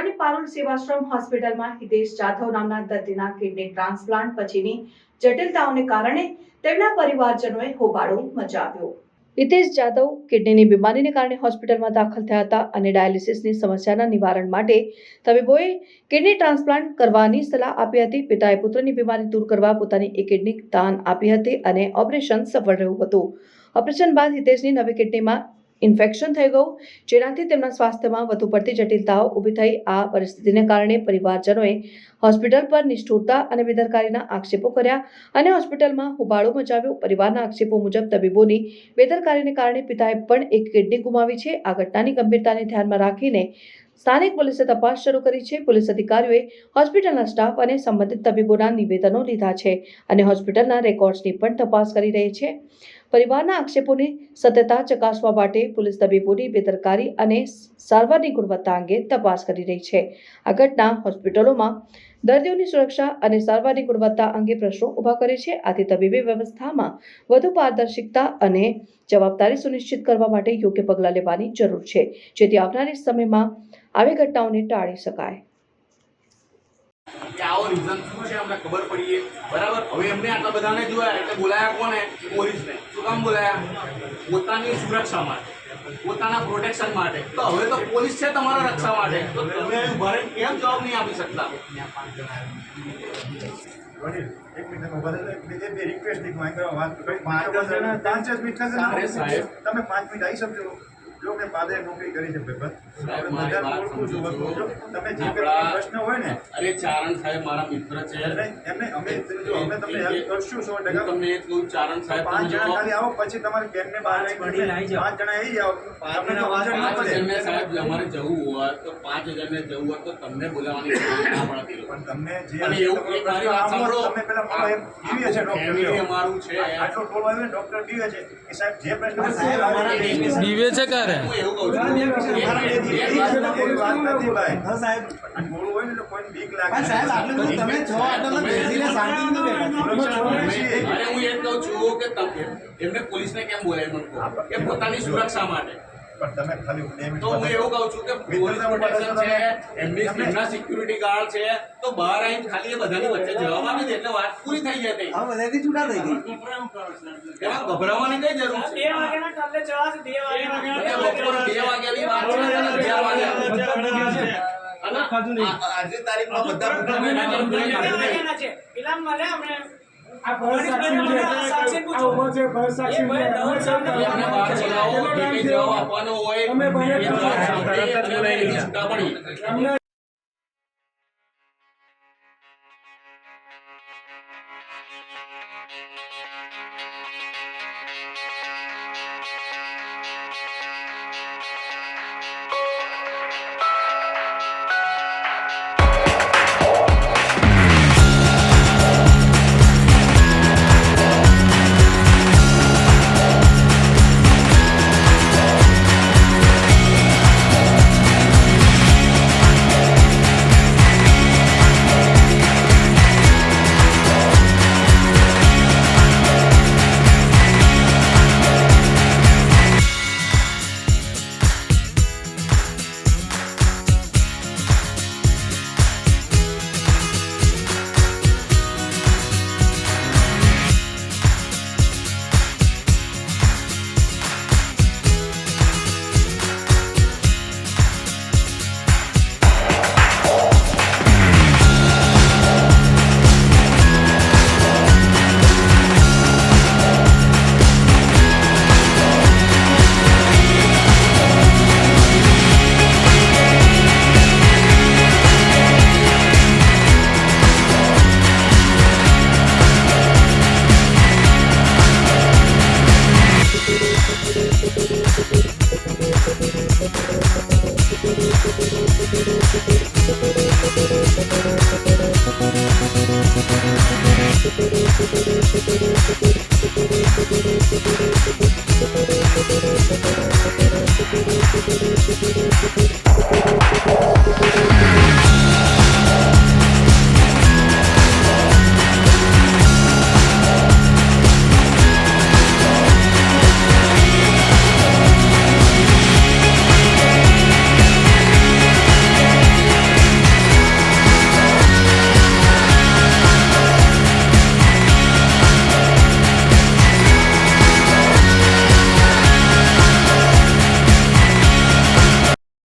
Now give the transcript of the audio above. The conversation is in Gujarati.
બારડોલી પારુલ સેવાશ્રમ હોસ્પિટલમાં હિતેશ જાધવ નામના દર્દીના કિડની ટ્રાન્સપ્લાન્ટ પછીની જટિલતાઓને કારણે તેમના પરિવારજનોએ હોબાળો મચાવ્યો। હિતેશ જાધવ કિડનીની બીમારીને કારણે હોસ્પિટલમાં દાખલ થયા હતા અને ડાયાલિસિસની સમસ્યાના નિવારણ માટે તબીબોએ કિડની ટ્રાન્સપ્લાન્ટ કરવાની સલાહ આપી હતી। પિતાએ પુત્રની બીમારી દૂર કરવા પોતાની એક કિડની દાન આપી હતી અને ઓપરેશન સફળ રહ્યું હતું। ઓપરેશન બાદ હિતેશની નવી કિડનીમાં ઇન્ફેક્શન થઈ ગયું, જેનાથી તેમના સ્વાસ્થ્યમાં વધુ પડતી જટિલતાઓ ઊભી થઈ। આ પરિસ્થિતિને કારણે પરિવારજનોએ હોસ્પિટલ પર નિષ્ઠુરતા અને બેદરકારીના આક્ષેપો કર્યા અને હોસ્પિટલમાં હોબાળો મચાવ્યો। પરિવારના આક્ષેપો મુજબ તબીબોની બેદરકારીને કારણે પિતાએ પણ એક કિડની ગુમાવી છે। આ ઘટનાની ગંભીરતાને ધ્યાનમાં રાખીને સ્થાનિક પોલીસે તપાસ શરૂ કરી છે। પોલીસ અધિકારીઓએ હોસ્પિટલના સ્ટાફ અને સંબંધિત તબીબોના નિવેદનો લીધા છે અને હોસ્પિટલના રેકોર્ડ્સની પણ તપાસ કરી રહી છે। પરિવારના આક્ષેપોની સત્યતા ચકાસવા માટે પોલીસ તબીબોની બેદરકારી અને સારવારની ગુણવત્તા અંગે તપાસ કરી રહી છે। આ ઘટના હોસ્પિટલોમાં દર્દીઓની સુરક્ષા અને સારવારની ગુણવત્તા અંગે પ્રશ્નો ઊભા કરે છે। આથી તબીબી વ્યવસ્થામાં વધુ પારદર્શિકતા અને જવાબદારી સુનિશ્ચિત કરવા માટે યોગ્ય પગલાં લેવાની જરૂર છે, જેથી આવનારી સમયમાં આવી ઘટનાઓને ટાળી શકાય। આવો રીઝન શું છે અમને ખબર પડીએ, બરાબર। હવે એમને આટલા બધાને જોયા એટલે બોલાયા કોને? પોલીસને। શું કામ બોલાયા? પોતાની સુરક્ષા માટે, પોતાના પ્રોટેક્શન માટે। તો હવે તો પોલીસ છે તમારા રક્ષા માટે, તો તમે ઉભા રહીને કેમ જવાબ નહીં આપી શકતા? તમે 5 મિનિટ આવી શકજો? જો કે પાદરે નોકરી કરી છે પેપર તમે જે પ્રશ્ન હોય ને, અરે ચારણ સાહેબ મારા મિત્ર છે, એમને અમે જો અમે તમને હેલ્પ કરશું 100%। તમને એ કહું ચારણ સાહેબ 5 જણા ખાલી આવો, પછી તમારી બેનને બહાર 5 જણા આવી જાઓ। તમને સાહેબ અમારે જવું હોય તો 5 જણને જવું હોય તો તમને બોલાવવાની ના પડતી, પણ તમને જે અને એવું એક મારી વાત સાંભળો, તમે પેલા જીવે છે ડોક્ટર અમારું છે આટલો ટોલ આવ્યો ડોક્ટર જીવે છે કે સાહેબ જે પ્રશ્ન જીવે છે ક્યારે? હું એવું કહું છું એમને પોલીસને કેમ બોલાવી કે પોતાની સુરક્ષા માટે? તમે ખાલી તો હું એવું કહું છું કે પોલીસ પ્રોટેક્શન છે, એમના સિક્યુરિટી ગાર્ડ છે, તો બહાર આવીને ખાલી એ બધાની વચ્ચે જવાબ આપી દે એટલે વાત પૂરી થઈ જતી। એમાં ગભરાવાની કઈ જરૂર છે? 2 વાગ્યાના ટર્લે જવા છે, 2 બપોરે 2 વાગ્યાની વાત છે, 11 વાગ્યા અને આજે તારીખમાં બધા છે પેલા મળે અમને આ જવાબ આપવાનો હોય